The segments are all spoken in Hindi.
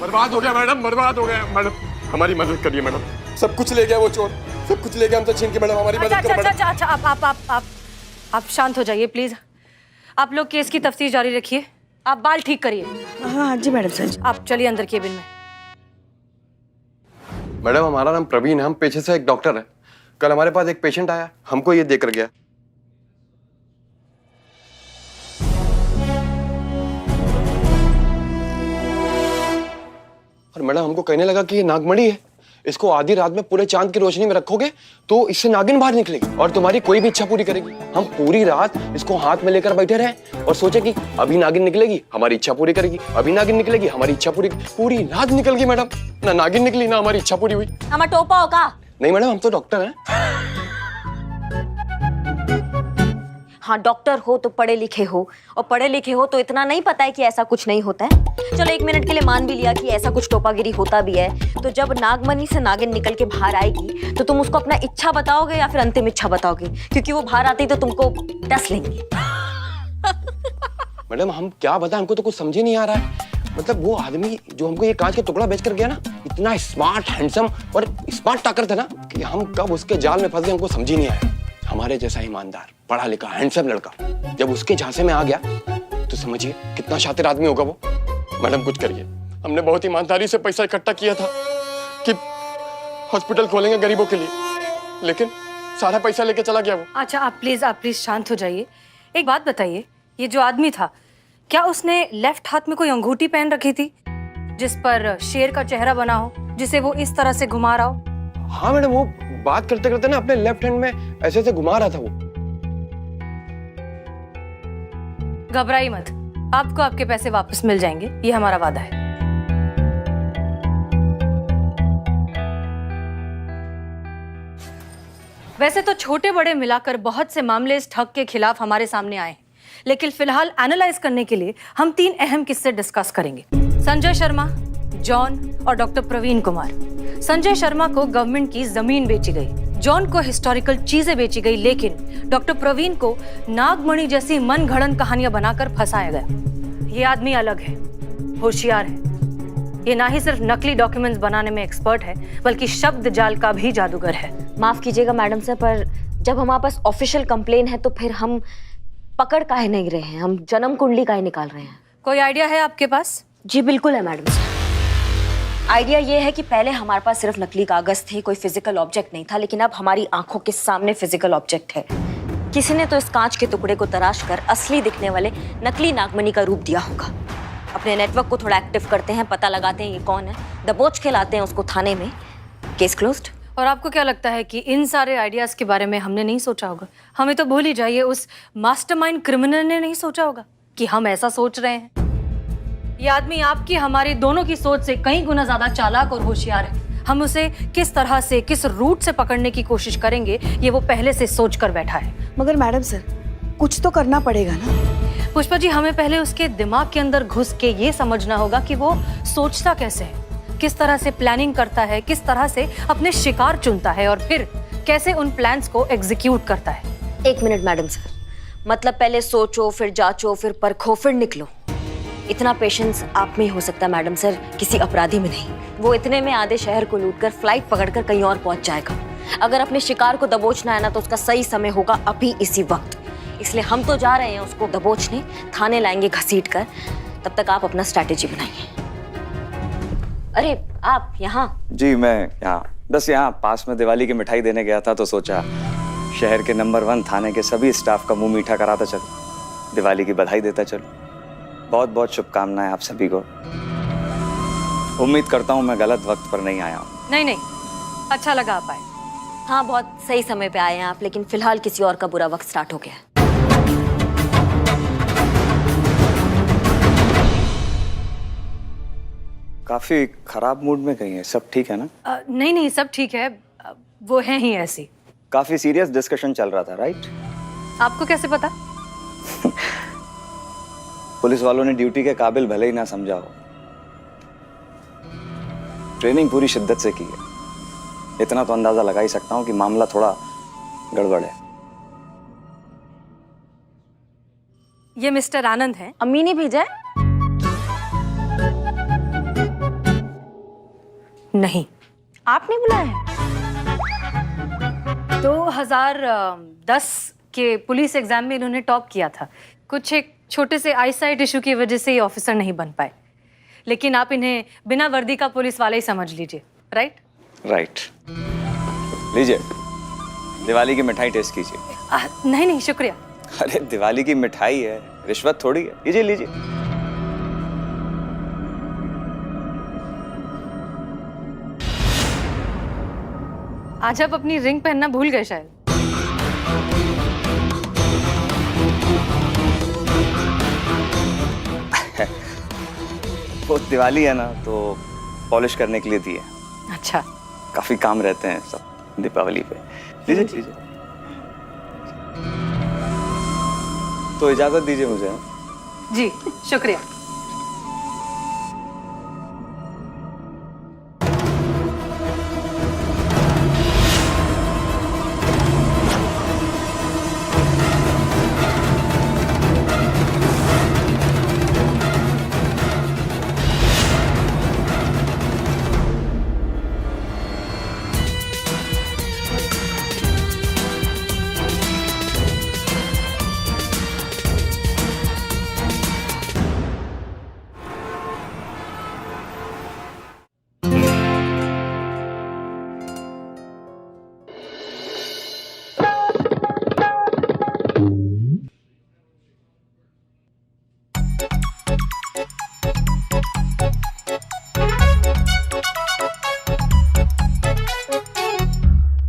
बर्बाद हो गया मैडम, बर्बाद हो गया मैडम, हमारी मदद करिए मैडम। सब कुछ ले गया वो चोर, सब कुछ ले गया हमसे छीन के। मैडम हमारी मदद करो मैडम। अच्छा, आप शांत हो जाइए प्लीज। आप लोग केस की तफ्तीश जारी रखिए, आप बाल ठीक करिए। हाँ जी मैडम सर। आप चलिए अंदर केबिन में। मैडम हमारा नाम प्रवीण है, हम पेशे से एक डॉक्टर है। कल हमारे पास एक पेशेंट आया, हमको ये देकर गया। और मैडम हमको कहने लगा कि ये नागमणि है, इसको आधी रात में पूरे चांद की रोशनी में रखोगे तो इससे नागिन बाहर निकलेगी और तुम्हारी कोई भी इच्छा पूरी करेगी। हम पूरी रात इसको हाथ में लेकर बैठे रहे और सोचे कि अभी नागिन निकलेगी, हमारी इच्छा पूरी करेगी, अभी नागिन निकलेगी, हमारी इच्छा पूरी। पूरी रात निकल गई मैडम, ना नागिन निकली ना हमारी इच्छा पूरी हुई। हमारा टोपा होगा। नहीं मैडम, हम तो डॉक्टर हैं। हाँ, डॉक्टर हो तो पढ़े लिखे हो, और पढ़े लिखे हो तो इतना नहीं पता है कि ऐसा कुछ नहीं होता है। चलो एक मिनट के लिए मान भी लिया कि ऐसा कुछ टोपागिरी होता भी है, तो जब नागमणि से नागिन निकल के बाहर आएगी तो तुम उसको अपना इच्छा बताओगे या फिर अंतिम इच्छा बताओगे? क्योंकि वो बाहर आती तो तुमको डस लेंगी। मैडम हम क्या बताएं, हमको तो कुछ समझ ही नहीं आ रहा है। मतलब वो आदमी जो हमको ये कांच का टुकड़ा बेच कर गया ना, इतना स्मार्ट, हैंडसम और स्मार्ट टाकर था ना कि हम कब उसके जाल में फंस गए हमको समझ ही नहीं आया। हमारे जैसा ईमानदार, पढ़ा लिखा, हैंडसम लड़का जब उसके झांसे में आ गया तो समझिए कितना शातिर आदमी होगा वो। मैडम कुछ करिए, हमने बहुत ईमानदारी से पैसा इकट्ठा किया था कि हॉस्पिटल खोलेंगे गरीबों के लिए, लेकिन सारा पैसा लेके चला गया वो। अच्छा आप प्लीज शांत हो जाइए। एक बात बताइए, ये जो आदमी था क्या उसने लेफ्ट हाथ में कोई अंगूठी पहन रखी थी जिस पर शेर का चेहरा बना हो, जिसे वो इस तरह से घुमा रहा हो? हाँ मैडम, वो बात करते करते ना अपने लेफ्ट हैंड में ऐसे ऐसे घुमा रहा था वो। घबराइए मत, आपको आपके पैसे वापस मिल जाएंगे, ये हमारा वादा है। वैसे तो छोटे बड़े मिलाकर बहुत से मामले इस ठग के खिलाफ हमारे सामने आए हैं, लेकिन फिलहाल एनालाइज करने के लिए हम 3 अहम किस्से डिस्कस करेंगे। संजय शर्मा, जॉन और डॉक्टर प्रवीण कुमार। संजय शर्मा को गवर्नमेंट की जमीन बेची गई, जॉन को हिस्टोरिकल चीजें बेची गई, लेकिन डॉक्टर प्रवीण को नागमणि जैसी मनगढ़ंत कहानियां बनाकर फंसाया गया। ये आदमी अलग है, होशियार है। ये ना ही सिर्फ नकली डॉक्यूमेंट्स बनाने में एक्सपर्ट है, बल्कि शब्द जाल का भी जादूगर है। माफ कीजिएगा मैडम सर, पर जब हमारे पास ऑफिशियल कंप्लेन है तो फिर हम पकड़ काहे नहीं रहे हैं, हम जन्म कुंडली काहे निकाल रहे हैं? कोई आइडिया है आपके पास? जी बिल्कुल है मैडम सर। आइडिया ये है कि पहले हमारे पास सिर्फ नकली कागज थे, कोई फिजिकल ऑब्जेक्ट नहीं था, लेकिन अब हमारी आंखों के सामने फिजिकल ऑब्जेक्ट है। किसी ने तो इस कांच के टुकड़े को तराश कर असली दिखने वाले नकली नागमणि का रूप दिया होगा। अपने नेटवर्क को थोड़ा एक्टिव करते हैं, पता लगाते हैं ये कौन है, दबोच के लाते हैं उसको थाने में, केस क्लोज्ड। और आपको क्या लगता है कि इन सारे आइडियाज के बारे में हमने नहीं सोचा होगा? हमें तो भूल ही जाइए, उस मास्टरमाइंड क्रिमिनल ने नहीं सोचा होगा कि हम ऐसा सोच रहे हैं। ये आदमी आपकी हमारी दोनों की सोच से कई गुना ज्यादा चालाक और होशियार है। हम उसे किस तरह से, किस रूट से पकड़ने की कोशिश करेंगे, ये वो पहले से सोच कर बैठा है। मगर मैडम सर कुछ तो करना पड़ेगा ना। पुष्पा जी, हमें पहले उसके दिमाग के अंदर घुस के ये समझना होगा कि वो सोचता कैसे है, किस तरह से प्लानिंग करता है, किस तरह से अपने शिकार चुनता है और फिर कैसे उन प्लान्स को एग्जीक्यूट करता है। 1 मिनट मैडम सर, मतलब पहले सोचो, फिर जांचो, फिर परखो, फिर निकलो। इतना पेशेंस आप में ही हो सकता है मैडम सर, किसी अपराधी में नहीं। वो इतने में आधे शहर को लूटकर फ्लाइट पकड़कर कहीं और पहुंच जाएगा। अगर अपने शिकार को दबोचना है ना, तो उसका सही समय होगा अभी इसी वक्त। इसलिए हम तो जा रहे हैं उसको दबोचने, थाने लाएंगे घसीट कर। तब तक आप अपना स्ट्रैटेजी बनाइए। अरे आप यहाँ? जी मैं यहाँ, बस यहाँ पास में दिवाली की मिठाई देने गया था, तो सोचा शहर के नंबर 1 थाने के सभी स्टाफ का मुंह मीठा कराता चलो, दिवाली की बधाई देता चलो। बहुत बहुत शुभकामनाएं आप सभी को। उम्मीद करता हूँ मैं गलत वक्त पर नहीं आया हूँ। नहीं, अच्छा लगा आप आए। हाँ, बहुत सही समय पे आए हैं आप, लेकिन फिलहाल किसी और का बुरा वक्त स्टार्ट हो गया है। काफी खराब मूड में गई हैं, सब ठीक है ना? नहीं, सब ठीक है, वो है ही ऐसी। काफी सीरियस डिस्कशन चल रहा था, राइट? आपको कैसे पता? पुलिस वालों ने ड्यूटी के काबिल भले ही ना समझा हो, ट्रेनिंग पूरी शिद्दत से की है। इतना तो अंदाजा लगा ही सकता हूं कि मामला थोड़ा गड़बड़ है। ये मिस्टर आनंद हैं। अम्मी ने भेजा है? नहीं। आपने बुलाया है? 2010 के पुलिस एग्जाम में इन्होंने टॉप किया था। कुछ एक छोटे से आईसाइट इशू की वजह से ये ऑफिसर नहीं बन पाए, लेकिन आप इन्हें बिना वर्दी का पुलिस वाला ही समझ लीजिए, राइट? राइट। लीजिए, दिवाली की मिठाई टेस्ट कीजिए। नहीं नहीं, शुक्रिया। अरे दिवाली की मिठाई है, रिश्वत थोड़ी है। लीजिए लीजिए। आज आप अपनी रिंग पहनना भूल गए शायद। वो दिवाली है ना, तो पॉलिश करने के लिए दी है। अच्छा, काफी काम रहते हैं सब दीपावली पे। लीजिए लीजिए। तो इजाजत दीजिए मुझे। जी शुक्रिया।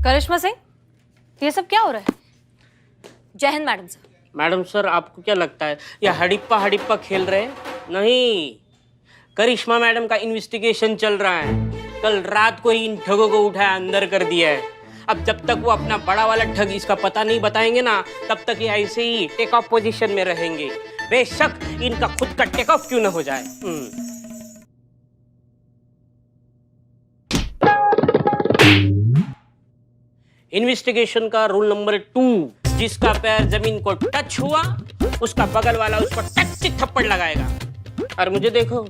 करिश्मा सिंह, ये सब क्या हो रहा है? जय Hind madam sir. Madam sir, आपको क्या लगता है ये हड़िप्पा हड़िप्पा खेल रहे हैं? नहीं, करिश्मा मैडम का इन्वेस्टिगेशन चल रहा है। कल रात को ही इन ठगों को उठाया अंदर कर दिया है। अब जब तक वो अपना बड़ा वाला ठग इसका पता नहीं बताएंगे ना, तब तक ये ऐसे ही टेक ऑफ पोजीशन में रहेंगे, बेशक इनका खुद का टेक ऑफ क्यों ना हो जाए। इन्वेस्टिगेशन का रूल नंबर 2, जिसका पैर जमीन को टच हुआ उसका बगल वाला उसको टच थप्पड़ लगाएगा। और मुझे देखो,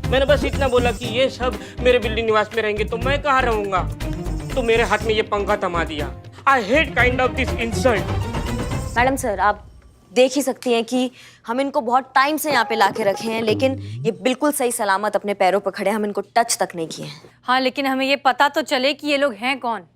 मैंने बस इतना बोला कि ये सब मेरे बिल्डिंग निवास में रहेंगे तो मैं कहाँ रहूंगा, तो मेरे हाथ में ये पंखा थमा दिया। I hate kind of this insult. Madam sir, आप देख ही सकती हैं कि हम इनको बहुत टाइम से यहाँ पे लाके रखे हैं, लेकिन ये बिल्कुल सही सलामत अपने पैरों पर खड़े हैं। हम इनको टच तक नहीं किए हैं। हाँ, लेकिन हमें ये पता तो चले कि ये लोग हैं कौन।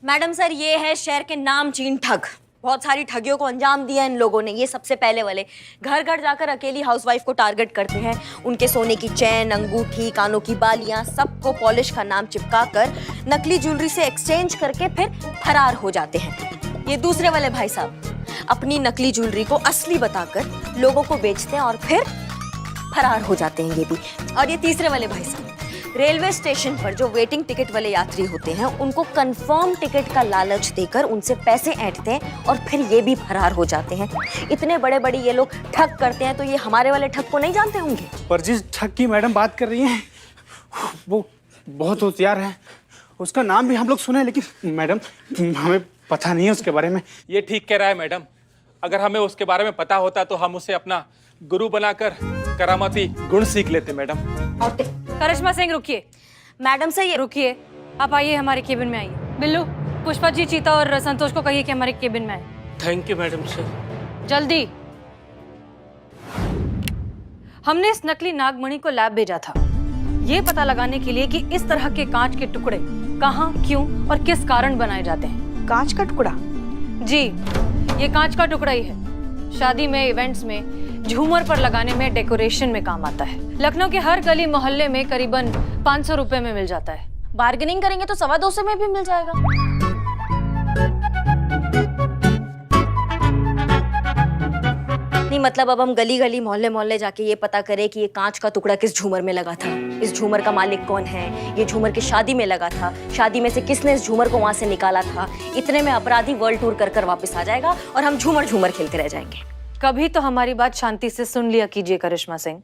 मैडम सर, ये है शहर के नामचीन ठग। बहुत सारी ठगियों को अंजाम दिया इन लोगों ने। ये सबसे पहले वाले घर घर जाकर अकेली हाउसवाइफ को टारगेट करते हैं। उनके सोने की चैन, अंगूठी, कानों की बालियां सबको पॉलिश का नाम चिपकाकर नकली ज्वेलरी से एक्सचेंज करके फिर फरार हो जाते हैं। ये दूसरे वाले भाई साहब अपनी नकली ज्वेलरी को असली बताकर लोगों को बेचते हैं और फिर फरार हो जाते हैं ये भी। और ये तीसरे वाले भाई साहब रेलवे स्टेशन पर जो वेटिंग टिकट वाले यात्री होते हैं उनको कंफर्म टिकट का लालच देकर उनसे पैसे ऐंठते हैं और फिर ये भी फरार हो जाते हैं। इतने बड़े बड़े ये लोग ठग करते हैं, तो ये हमारे वाले ठग को नहीं जानते होंगे? पर जिस ठग की मैडम बात कर रही हैं वो बहुत होशियार है। उसका नाम भी हम लोग सुने, लेकिन मैडम हमें पता नहीं है उसके बारे में। ये ठीक कह रहा है मैडम। अगर हमें उसके बारे में पता होता तो हम उसे अपना गुरु बनाकर करामाती गुण सीख लेते मैडम। करिश्मा सिंह, रुकिए। मैडम सर, ये रुकिए, आप आइए हमारे केबिन में आइए। बिल्लू, पुष्पा जी, चीता और संतोष को कहिए कि हमारे केबिन में आए। Thank you madam sir. जल्दी। हमने इस नकली नागमणि को लैब भेजा था, ये पता लगाने के लिए कि इस तरह के कांच के टुकड़े कहाँ, क्यों और किस कारण बनाए जाते हैं। कांच का टुकड़ा? जी, ये कांच का टुकड़ा ही है। शादी में, इवेंट्स में, झूमर पर लगाने में, डेकोरेशन में काम आता है। लखनऊ के हर गली मोहल्ले में करीबन 500 रुपए में मिल जाता है। बार्गेनिंग करेंगे तो 225 में भी मिल जाएगा। नहीं मतलब अब हम गली गली मोहल्ले मोहल्ले जाके ये पता करें कि ये कांच का टुकड़ा किस झूमर में लगा था, इस झूमर का मालिक कौन है, ये झूमर की शादी में लगा था, शादी में से किसने इस झूमर को वहां से निकाला था। इतने में अपराधी वर्ल्ड टूर कर वापस आ जाएगा और हम झूमर झूमर खेलते रह जाएंगे। कभी तो हमारी बात शांति से सुन लिया कीजिए करिश्मा सिंह।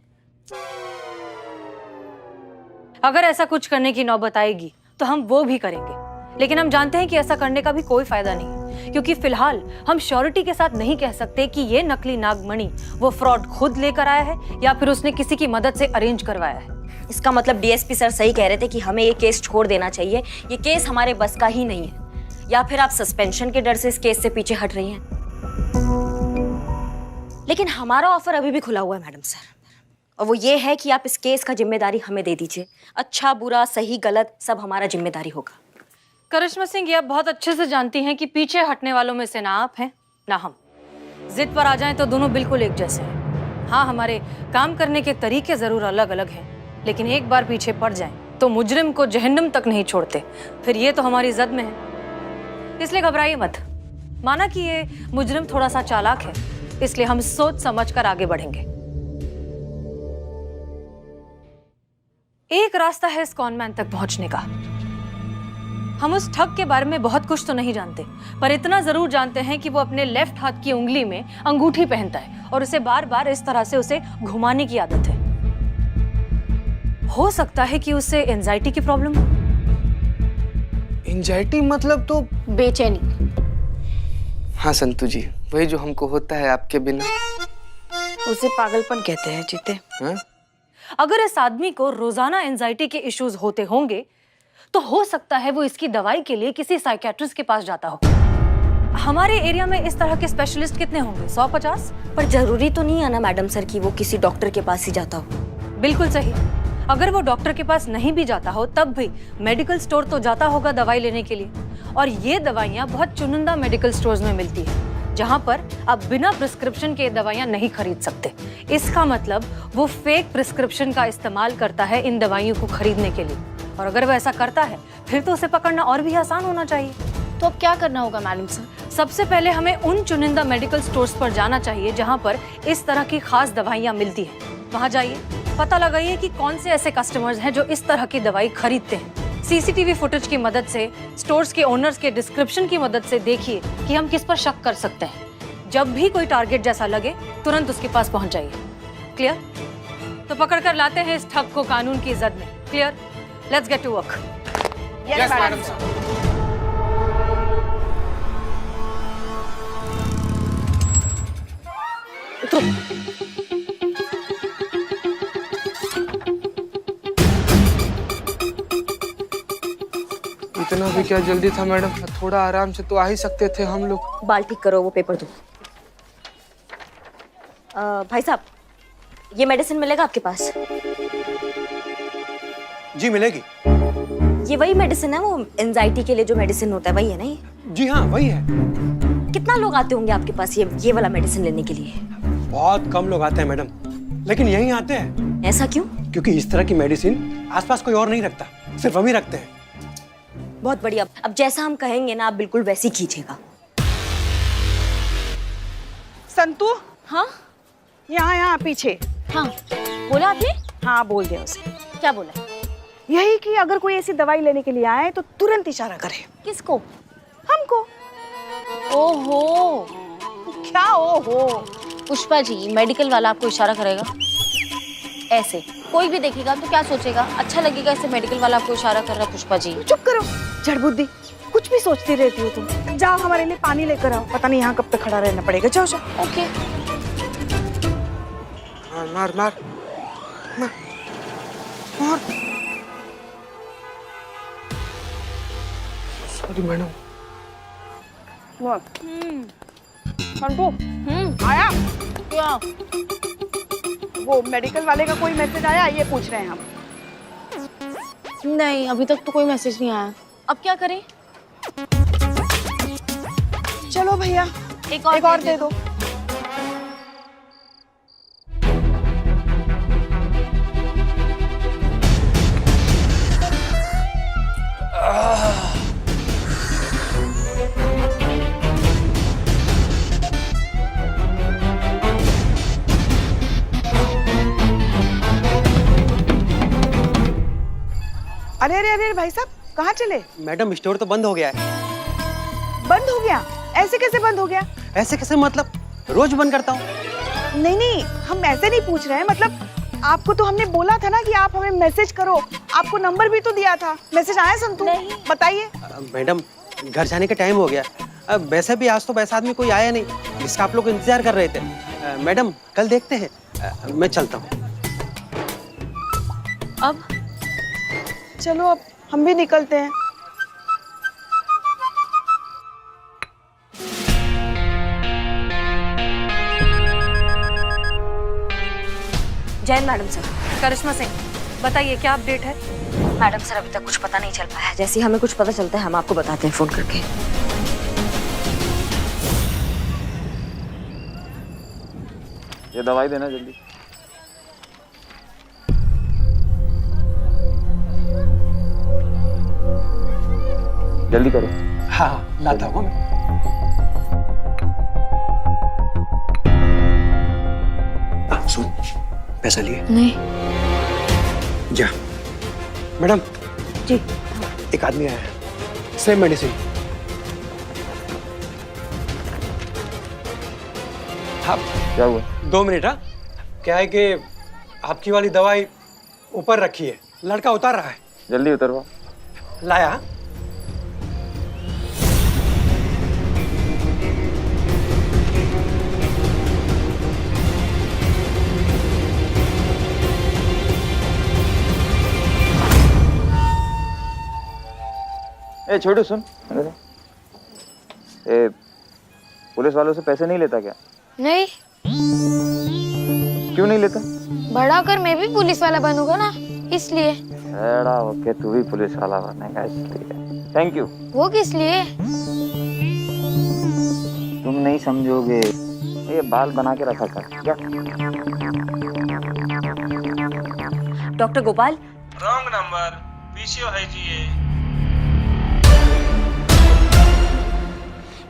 अगर ऐसा कुछ करने की नौबत आएगी तो हम वो भी करेंगे, लेकिन हम जानते हैं कि ऐसा करने का भी कोई फायदा नहीं, क्योंकि फिलहाल हम श्योरिटी के साथ नहीं कह सकते कि ये नकली नागमणि वो फ्रॉड खुद लेकर आया है या फिर उसने किसी की मदद से अरेंज करवाया है। इसका मतलब डीएसपी सर सही कह रहे थे कि हमें ये केस छोड़ देना चाहिए। ये केस हमारे बस का ही नहीं है। या फिर आप सस्पेंशन के डर से इस केस से पीछे हट रही हैं? लेकिन हमारा ऑफर अभी भी खुला हुआ है मैडम सर, और वो ये है कि आप इस केस का जिम्मेदारी हमें दे दीजिए। अच्छा बुरा सही गलत सब हमारा जिम्मेदारी होगा। करिश्मा सिंह, ये आप बहुत अच्छे से जानती हैं कि पीछे हटने वालों में से ना आप हैं ना हम। जिद पर आ जाएं तो दोनों बिल्कुल एक जैसे हैं। हाँ, हमारे काम करने के तरीके जरूर अलग अलग हैं, लेकिन एक बार पीछे पड़ जाएं तो मुजरिम को जहन्नम तक नहीं छोड़ते। फिर ये तो हमारी जद में है, इसलिए घबराइए मत। माना कि ये मुजरिम थोड़ा सा चालाक है, इसलिए हम सोच समझ कर आगे बढ़ेंगे। एक रास्ता है इस कॉनमैन तक पहुंचने का। हम उस ठग के बारे में बहुत कुछ तो नहीं जानते, पर इतना जरूर जानते हैं कि वो अपने लेफ्ट हाथ की उंगली में अंगूठी पहनता है और उसे बार बार इस तरह से उसे घुमाने की आदत है। हो सकता है कि उसे एंजाइटी की प्रॉब्लम हो। एंजाइटी मतलब तो बेचैनी। हाँ संतू जी, वही जो हमको होता है आपके बिना। उसे पागलपन कहते हैं जीते। हाँ? अगर इस आदमी को रोजाना एंजाइटी के इश्यूज होते होंगे तो हो सकता है वो इसकी दवाई के लिए किसी साइकियाट्रिस्ट के पास जाता हो। हमारे एरिया में इस तरह के स्पेशलिस्ट कितने होंगे? 100-50? पर जरूरी तो नहीं है ना मैडम सर कि वो किसी डॉक्टर के पास ही जाता हो। बिल्कुल सही। अगर वो डॉक्टर के पास नहीं भी जाता हो तब भी मेडिकल स्टोर तो जाता होगा दवाई लेने के लिए, और ये दवाइयाँ बहुत चुनिंदा मेडिकल स्टोर्स में मिलती है जहाँ पर आप बिना प्रिस्क्रिप्शन के दवाइयाँ नहीं खरीद सकते। इसका मतलब वो फेक प्रिस्क्रिप्शन का इस्तेमाल करता है इन दवाइयों को खरीदने के लिए, और अगर वो ऐसा करता है फिर तो उसे पकड़ना और भी आसान होना चाहिए। तो अब क्या करना होगा मैडम सर? सबसे पहले हमें उन चुनिंदा मेडिकल स्टोर्स पर जाना चाहिए जहां पर इस तरह की खास दवाइयां मिलती हैं। वहां जाइए, पता लगाइए कि कौन से ऐसे कस्टमर्स हैं जो इस तरह की दवाई खरीदते हैं। सीसीटीवी फुटेज की मदद से, स्टोर्स के ओनर्स के डिस्क्रिप्शन की मदद से देखिए कि हम किस पर शक कर सकते हैं। जब भी कोई टारगेट जैसा लगे तुरंत उसके पास पहुंच जाइए। क्लियर? तो पकड़ कर लाते हैं इस ठग को कानून की जद में। Clear? Let's get to work. Yes madam sir. इतना भी क्या जल्दी था मैडम? थोड़ा आराम से तो आ ही सकते थे हम लोग। बाल ठीक करो, वो पेपर दो। भाई साहब, ये मेडिसिन मिलेगा आपके पास? जी मिलेगी। ये वही मेडिसिन है, वो एंजाइटी के लिए जो मेडिसिन होता है वही है ना ये? जी हाँ वही है। कितना लोग आते होंगे आपके पास ये वाला मेडिसिन लेने के लिए? बहुत कम लोग आते हैं मैडम, लेकिन यहीं आते हैं। ऐसा क्यों? क्योंकि इस तरह की मेडिसिन आसपास कोई और नहीं रखता, सिर्फ हम ही रखते हैं। बहुत बढ़िया। अब जैसा हम कहेंगे ना आप बिल्कुल वैसे ही कीजिएगा। संतू, हाँ यहाँ पीछे। हाँ, बोला आपने? हाँ बोल दिया उसे। क्या बोला? यही कि अगर कोई ऐसी दवाई लेने के लिए आए तो तुरंत इशारा करे। किसको? हमको। ओहो, क्या ओहो? पुष्पा जी, मेडिकल वाला आपको इशारा करेगा ऐसे? कोई भी देखेगा तो क्या सोचेगा? अच्छा लगेगा ऐसे मेडिकल वाला आपको इशारा कर रहा है? पुष्पा जी चुप करो, जड़बुद्धि, कुछ भी सोचती रहती हो तुम। जाओ हमारे लिए पानी लेकर आओ, पता नहीं यहाँ कब तक खड़ा रहना पड़ेगा। जाओ जाओ। ओके। मार मार मार मार। Sorry madam. संतू, आया? क्या? वो मेडिकल वाले का कोई मैसेज आया, ये पूछ रहे हैं हम। नहीं, अभी तक तो कोई मैसेज नहीं आया। अब क्या करें? चलो भैया, एक और दे दो। अरे अरे अरे भाई साहब, कहाँ चले? मैडम स्टोर तो बंद हो गया है। बंद हो गया? ऐसे कैसे बंद हो गया? ऐसे कैसे मतलब? रोज बंद करता हूँ। नहीं नहीं, हम ऐसे नहीं पूछ रहे हैं। मतलब आपको तो हमने बोला था ना कि आप हमें मैसेज करो, आपको नंबर भी तो दिया था। मैसेज आया संतू? नहीं। बताइए। मैडम घर जाने का टाइम हो गया। अब वैसे भी आज तो वैसा आदमी कोई आया नहीं जिसका आप लोग इंतजार कर रहे थे। मैडम कल देखते हैं। मैं चलता हूँ। अब चलो अब हम भी निकलते हैं। Jain madam sir. करिश्मा सिंह, बताइए क्या अपडेट है? मैडम सर अभी तक कुछ पता नहीं चल पाया है। जैसे ही हमें कुछ पता चलता है हम आपको बताते हैं फोन करके। ये दवाई देना जल्दी। जल्दी करो। हाँ लाता हूँ मैं। सुन, पैसा लिए? नहीं। जा। मैडम जी। एक आदमी आया है, सेम मेडिसिन। हाँ क्या हुआ? 2 मिनट। हाँ क्या है कि आपकी वाली दवाई ऊपर रखी है, लड़का उतार रहा है। जल्दी उतरवा। लाया? हाँ? ए छोटू सुन, ए पुलिस वालों से पैसे नहीं लेता क्या? नहीं, क्यों नहीं लेता? बड़ा होकर मैं भी पुलिस वाला बनूंगा ना, इसलिए। बड़ा होके तू भी पुलिस वाला बनेगा इसलिए। Thank you. वो किस लिए? तुम नहीं समझोगे। ये बाल बना के रखा कर क्या? Doctor Gopal. Wrong number, PCO है जी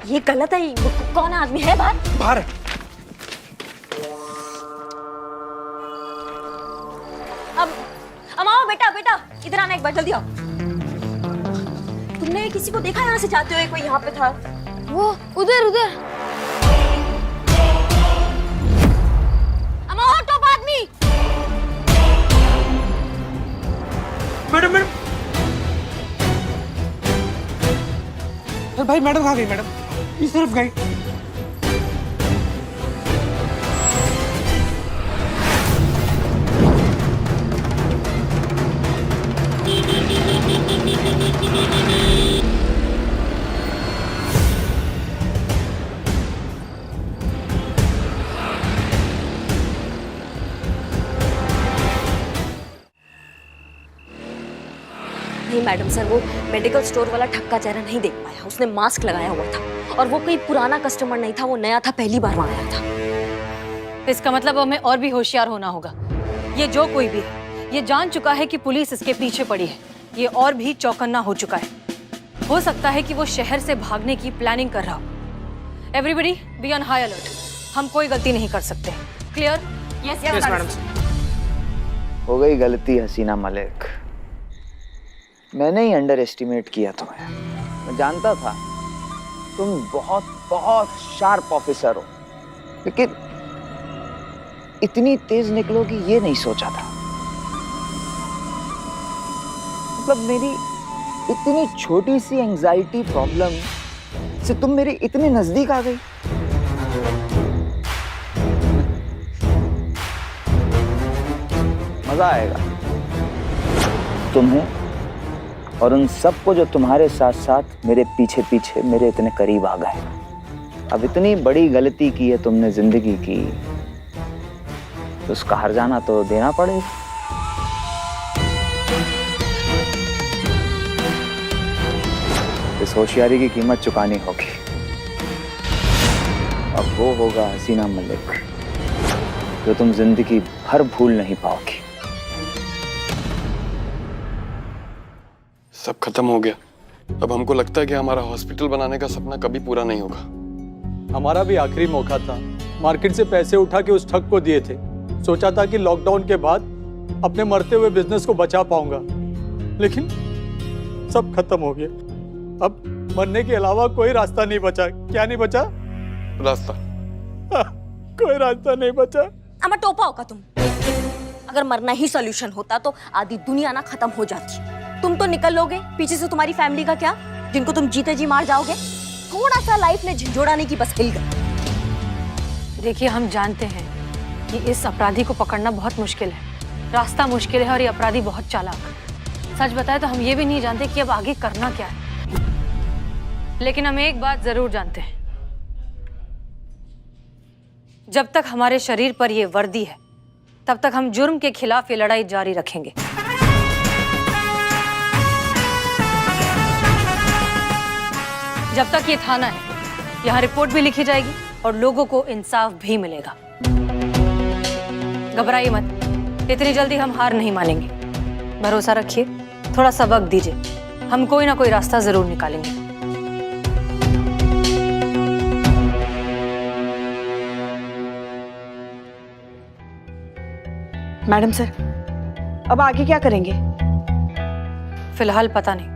ये गलत है। कौन आदमी है बाहर? बाहर। अब आओ बेटा, बेटा इधर आना एक बार, जल्दी आओ। तुमने किसी को देखा यहाँ से जाते हुए? कोई यहाँ पे था? वो उधर उधर। अम्मा टॉप आदमी। Madam madam. अरे भाई मैडम कहाँ गई? मैडम इस तरफ गई। नहीं मैडम सर, वो मेडिकल स्टोर वाला ठक्का चेहरा नहीं देख पाया। उसने मास्क लगाया हुआ था और वो कोई पुराना कस्टमर नहीं था, वो नया था, पहली बार वहां आया था। इसका मतलब हमें और भी होशियार होना होगा। ये जो कोई भी है, ये जान चुका है कि पुलिस इसके पीछे पड़ी है। ये और भी चौकन्ना हो चुका है। हो सकता है कि वो शहर से भागने की प्लानिंग कर रहा हो। Everybody be on high alert. हम कोई गलती नहीं कर सकते। क्लियर? Yes yes madam. हो गई गलती हसीना मलिक। मैंने ही अंडर एस्टिमेट किया तुम्हें। मैं जानता था तुम बहुत बहुत शार्प ऑफिसर हो, लेकिन इतनी तेज निकलोगी ये नहीं सोचा था। मतलब मेरी इतनी छोटी सी एंजाइटी प्रॉब्लम से तुम मेरे इतने नजदीक आ गई। मजा आएगा तुम्हें और उन सबको जो तुम्हारे साथ साथ मेरे पीछे पीछे मेरे इतने करीब आ गए। अब इतनी बड़ी गलती की है तुमने जिंदगी की, तो उसका हर्जाना तो देना पड़ेगा। इस होशियारी की कीमत चुकानी होगी। अब वो होगा हसीना मलिक जो तुम जिंदगी भर भूल नहीं पाओगी। सब खत्म हो गया। अब हमको लगता है कि हमारा हॉस्पिटल बनाने का सपना कभी पूरा नहीं होगा। हमारा भी आखिरी मौका था। मार्केट से पैसे उठा के उस ठग को दिए थे। सोचा था कि लॉकडाउन के बाद अपने मरते हुए बिजनेस को बचा पाऊंगा, लेकिन सब खत्म हो गया। अब मरने के अलावा कोई रास्ता नहीं बचा। क्या नहीं बचा? रास्ता। कोई रास्ता नहीं बचा। अम्मा टोपा होगा तुम। अगर मरना ही सॉल्यूशन होता तो आधी दुनिया ना खत्म हो जाती। तुम तो निकल लोगे, पीछे से तुम्हारी फैमिली का क्या, जिनको तुम जीते जी मार जाओगे। थोड़ा सा लाइफ में झंझोड़ाने की बस हिल गई। देखिए, हम जानते हैं कि इस अपराधी को पकड़ना बहुत मुश्किल है, रास्ता मुश्किल है और ये अपराधी बहुत चालाक। सच बताए तो हम ये भी नहीं जानते कि अब आगे करना क्या है, लेकिन हम एक बात जरूर जानते हैं, जब तक हमारे शरीर पर ये वर्दी है तब तक हम जुर्म के खिलाफ ये लड़ाई जारी रखेंगे। जब तक ये थाना है, यहाँ रिपोर्ट भी लिखी जाएगी और लोगों को इंसाफ भी मिलेगा। घबराइए मत, इतनी जल्दी हम हार नहीं मानेंगे। भरोसा रखिए, थोड़ा सा वक्त दीजिए, हम कोई ना कोई रास्ता जरूर निकालेंगे। मैडम सर, अब आगे क्या करेंगे? फिलहाल पता नहीं।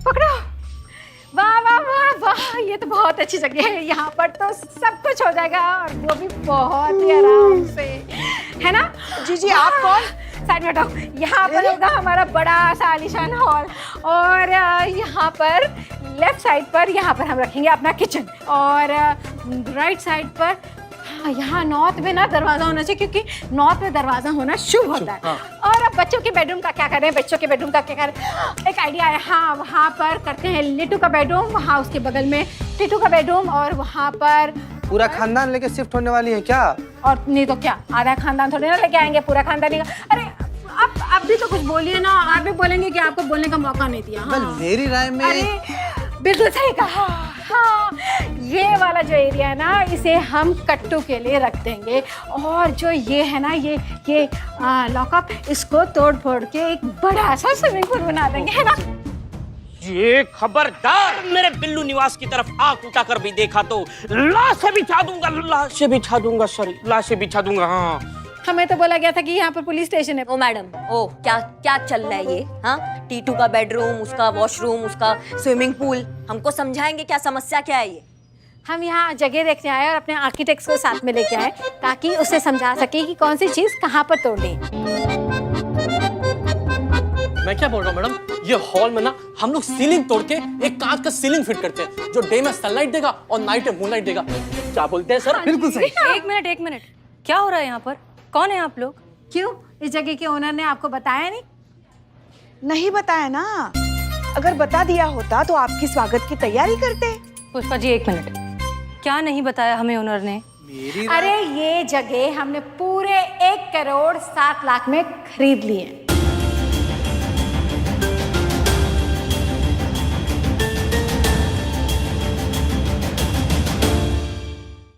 पकड़ो। वाह वाह वाह वाह, ये तो बहुत अच्छी जगह है। यहाँ पर तो सब कुछ हो जाएगा और वो भी बहुत ही आराम से, है ना? जी जी, आप कौन? साइड में हटाओ। यहाँ पर होगा हमारा बड़ा सा आलीशान हॉल और यहाँ पर लेफ्ट साइड पर यहाँ पर हम रखेंगे अपना किचन और राइट साइड पर हाँ, यहाँ नॉर्थ में ना दरवाजा होना चाहिए क्योंकि नॉर्थ में दरवाजा होना शुभ होता है। और अब बच्चों के बेडरूम का क्या करें? बच्चों के बेडरूम का क्या करें? एक आइडिया है, हाँ वहाँ पर करते हैं लिट्टू का बेडरूम, वहाँ उसके बगल में टिटू का बेडरूम और वहाँ पर पूरा खानदान लेके शिफ्ट होने वाली है क्या? और नहीं तो क्या, आधा खानदान थोड़ी ना लेके आएंगे, पूरा खानदान ही। अरे आप भी तो कुछ बोलिए ना, आप भी बोलेंगे कि आपको बोलने का मौका नहीं दिया। हाँ। मेरी राय में अरे बिल्कुल सही कहा। हाँ, ये वाला जो एरिया है ना, इसे हम कट्टू के लिए रख देंगे और जो ये है ना, ये लॉकअप, इसको तोड़ फोड़ के एक बड़ा सा स्विमिंग पूल बना देंगे, है ना? ये खबरदार मेरे बिल्लू निवास की तरफ आंख उठाकर भी देखा तो लाशें बिछा दूंगा, लाशें बिछा दूंगा, सॉरी लाशें बिछा दूंगा। हाँ, हमें तो बोला गया था कि यहाँ पर पुलिस स्टेशन है। ओ मैडम, ओ क्या क्या चल रहा है ये? हाँ, टीटू का बेडरूम, उसका वॉशरूम, उसका स्विमिंग पूल, हमको समझाएंगे क्या समस्या क्या है ये? हम यहाँ जगह देखने आए और अपने आर्किटेक्ट्स को साथ में लेके आए ताकि उसे समझा सके कि कौन सी चीज कहाँ पर तोड़नी है। मैं क्या बोल रहा हूँ मैडम, ये हॉल में ना हम लोग सीलिंग तोड़ के एक कांच का सीलिंग फिट करते हैं जो डे में सनलाइट देगा और नाइट में मूनलाइट देगा। क्या बोलते हैं सर? बिल्कुल सही। एक मिनट, क्या हो रहा है यहाँ पर? कौन है आप लोग? क्यों, इस जगह के ओनर ने आपको बताया नहीं? नहीं बताया ना, अगर बता दिया होता तो आपकी स्वागत की तैयारी करते। पुष्पा जी एक मिनट, क्या नहीं बताया हमें ओनर ने? अरे ये जगह हमने पूरे 1 करोड़ 7 लाख में खरीद ली है।